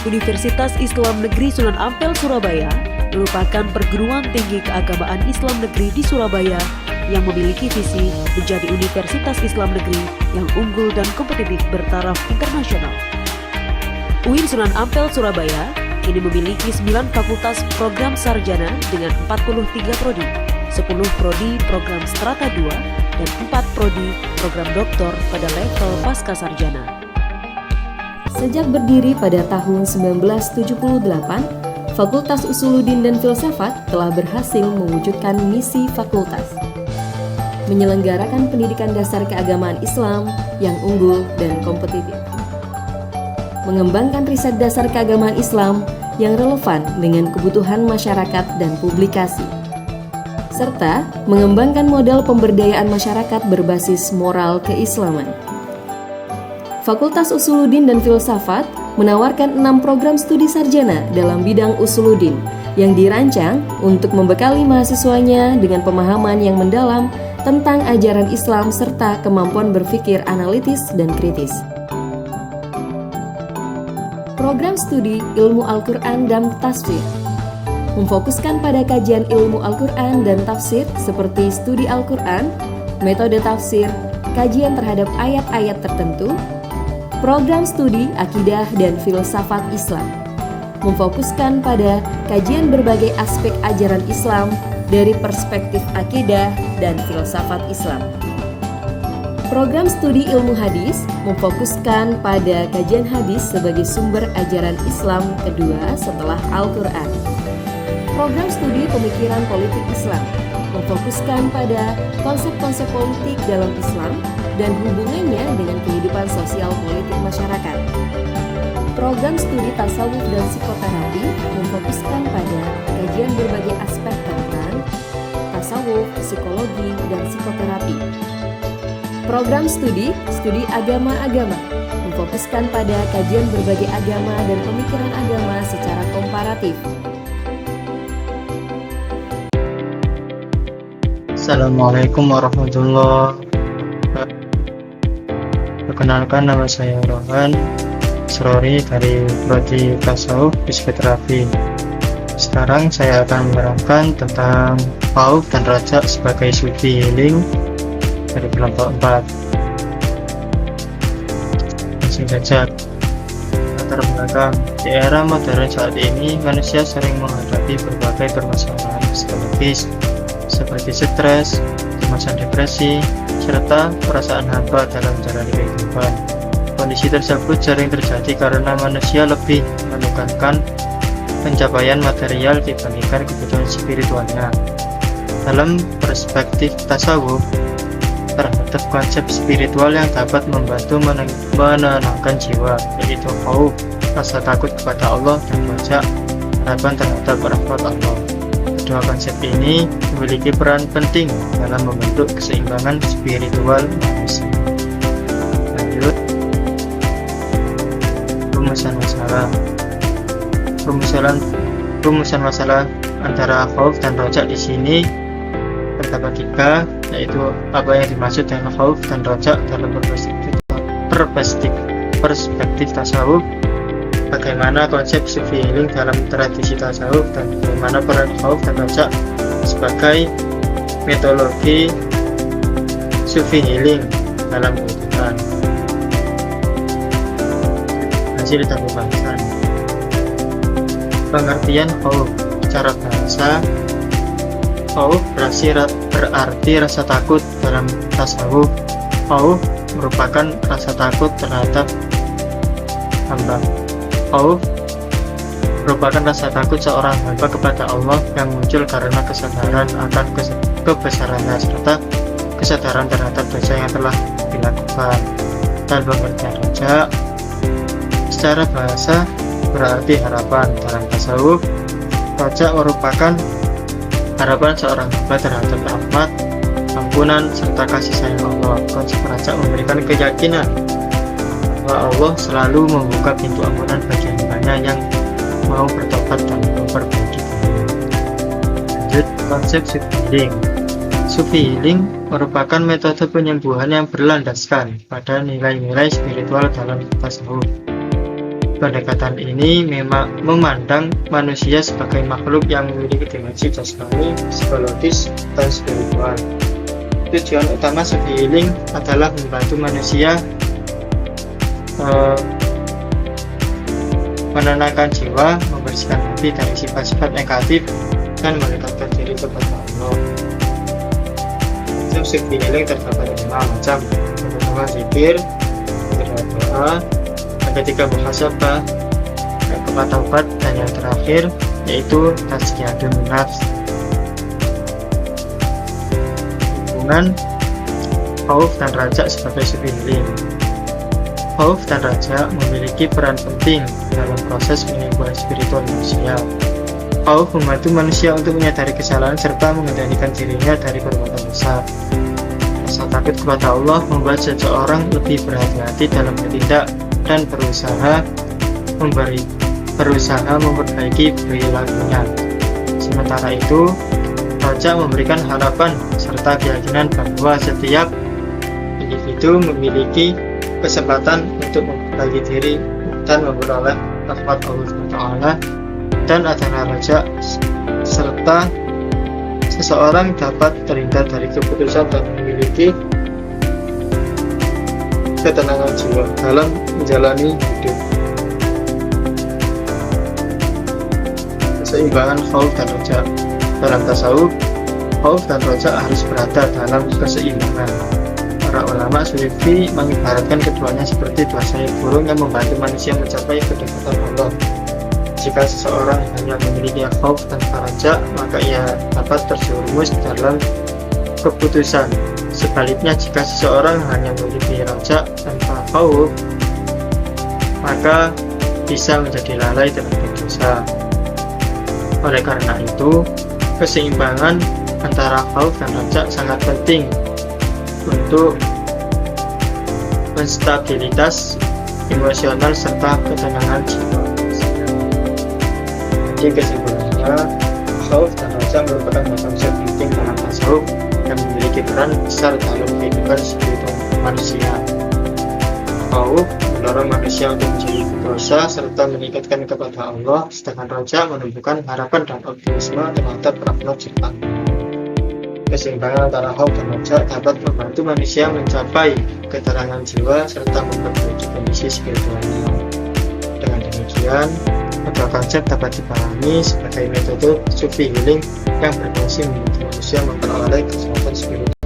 Universitas Islam Negeri Sunan Ampel Surabaya merupakan perguruan tinggi keagamaan Islam negeri di Surabaya yang memiliki visi menjadi Universitas Islam Negeri yang unggul dan kompetitif bertaraf internasional. UIN Sunan Ampel Surabaya kini memiliki 9 fakultas program sarjana dengan 43 prodi, 10 prodi program strata 2, dan 4 prodi program doktor pada level pasca sarjana. Sejak berdiri pada tahun 1978, Fakultas Usuluddin dan Filsafat telah berhasil mewujudkan misi fakultas, menyelenggarakan pendidikan dasar keagamaan Islam yang unggul dan kompetitif, mengembangkan riset dasar keagamaan Islam yang relevan dengan kebutuhan masyarakat dan publikasi, serta mengembangkan model pemberdayaan masyarakat berbasis moral keislaman. Fakultas Usuluddin dan Filsafat menawarkan 6 program studi sarjana dalam bidang usuluddin yang dirancang untuk membekali mahasiswanya dengan pemahaman yang mendalam tentang ajaran Islam serta kemampuan berpikir analitis dan kritis. Program studi Ilmu Al-Quran dan Tafsir memfokuskan pada kajian ilmu Al-Quran dan tafsir seperti studi Al-Quran, metode tafsir, kajian terhadap ayat-ayat tertentu. Program studi Akidah dan Filsafat Islam memfokuskan pada kajian berbagai aspek ajaran Islam dari perspektif akidah dan filsafat Islam. Program studi Ilmu Hadis memfokuskan pada kajian hadis sebagai sumber ajaran Islam kedua setelah Al-Quran. Program studi Pemikiran Politik Islam memfokuskan pada konsep-konsep politik dalam Islam dan hubungannya dengan kehidupan sosial politik masyarakat. Program studi Tasawuf dan Psikoterapi memfokuskan pada kajian berbagai aspek tentang tasawuf, psikologi, dan psikoterapi. Program studi Agama-Agama memfokuskan pada kajian berbagai agama dan pemikiran agama secara komparatif. Assalamualaikum warahmatullahi wabarakatuh. Perkenalkan, nama saya Rohan Srori dari Prodi Tasawuf Psikoterapi. Sekarang saya akan menerangkan tentang Khauf dan Raja sebagai Sufi Healing dari kelompok 4. Langsung saja, latar belakang. Di era modern saat ini, manusia sering menghadapi berbagai permasalahan psikologis seperti stres, kecemasan, depresi, serta perasaan hampa dalam menjalani kehidupan. Kondisi tersebut sering terjadi karena manusia lebih menekankan pencapaian material dibandingkan kebutuhan spiritualnya. Dalam perspektif tasawuf, terhadap konsep spiritual yang dapat membantu menenangkan jiwa, yaitu khauf, rasa takut kepada Allah, dan raja, harapan terhadap rahmat Allah. Kedua konsep ini memiliki peran penting dalam membentuk keseimbangan spiritual manusia. Lanjut, rumusan masalah antara khauf dan raja di sini terdapat 3, yaitu apa yang dimaksud dengan khauf dan raja dalam perspektif tasawuf, bagaimana konsep Sufi Healing dalam tradisi tasawuf, dan bagaimana peran khauf dan raja sebagai metodologi Sufi Healing dalam kehidupan. Hasil dari pembahasan. Pengertian khauf secara bahasa. Khauf berarti rasa takut dalam tasawuf. Khauf merupakan rasa takut terhadap hamba. Khauf merupakan rasa takut seorang hamba kepada Allah yang muncul karena kesadaran akan kebesarannya serta kesadaran terhadap dosa yang telah dilakukan. Dan pengertian raja secara bahasa berarti harapan. Dalam tasawuf, raja merupakan harapan seorang hamba terhadap rahmat, ampunan, serta kasih sayang Allah. Konsep raja memberikan keyakinan bahwa Allah selalu membuka pintu ampunan bagi hambanya yang mau bertobat dan memperbaiki diri. Lanjut, konsep Sufi Healing. Sufi Healing merupakan metode penyembuhan yang berlandaskan pada nilai-nilai spiritual dalam tasawuf. Pendekatan ini memang memandang manusia sebagai makhluk yang memiliki dimensi jasmani, psikologis, dan spiritual. Tujuan utama Sufi Healing adalah membantu manusia menenangkan jiwa, membersihkan hati dari sifat-sifat negatif, dan mendekatkan diri kepada Allah. Sufi Healing terdapat 5 macam. Yang pertama zikir, yang kedua doa, yang ketiga muhasabah, yang keempat taubat, dan yang terakhir yaitu tazkiyatun nafs. Hubungan khauf dan raja sebagai Sufi Healing. Khauf dan raja memiliki peran penting dalam proses penyembuhan spiritual manusia. Khauf membantu manusia untuk menyadari kesalahan serta mengendalikan dirinya dari perbuatan dosa. Rasa takut kepada Allah membuat seseorang lebih berhati-hati dalam bertindak dan berusaha memperbaiki perilakunya. Sementara itu, raja memberikan harapan serta keyakinan bahwa setiap individu memiliki kesempatan untuk memperbaiki diri dan memperoleh rahmat Allah SWT, dan adalah raja serta seseorang dapat terhindar dari keputusan dan memiliki ketenangan jiwa dalam menjalani hidup. Keseimbangan khauf dan raja. Dalam tasawuf, khauf dan raja harus berada dalam keseimbangan. Para ulama Sufi mengibaratkan keduanya seperti dua sayap burung yang membantu manusia mencapai kedekatan Allah. Jika seseorang hanya memiliki khauf tanpa raja, maka ia dapat terjerumus dalam keputusan. Sebaliknya, jika seseorang hanya memiliki raja tanpa khauf, maka bisa menjadi lalai dalam berdosa. Oleh karena itu, keseimbangan antara khauf dan raja sangat penting untuk menstabilitas emosional serta ketenangan jiwa. Jadi kesimpulannya, khauf dan raja merupakan konsep penting dalam tasawuf yang memiliki peran besar dalam kehidupan spiritual manusia. Khauf mendorong manusia untuk menjadi berdosa serta meningkatkan kepada Allah, sedangkan raja menumbuhkan harapan dan optimisme terhadap rahmat Ciptaan. Keseimbangan antara khauf dan raja dapat membantu manusia mencapai ketenangan jiwa serta memperbaiki kondisi spiritualnya. Dengan demikian, kedua konsep dapat dipahami sebagai metode Sufi Healing yang berfungsi membantu manusia memperoleh kesehatan spiritual.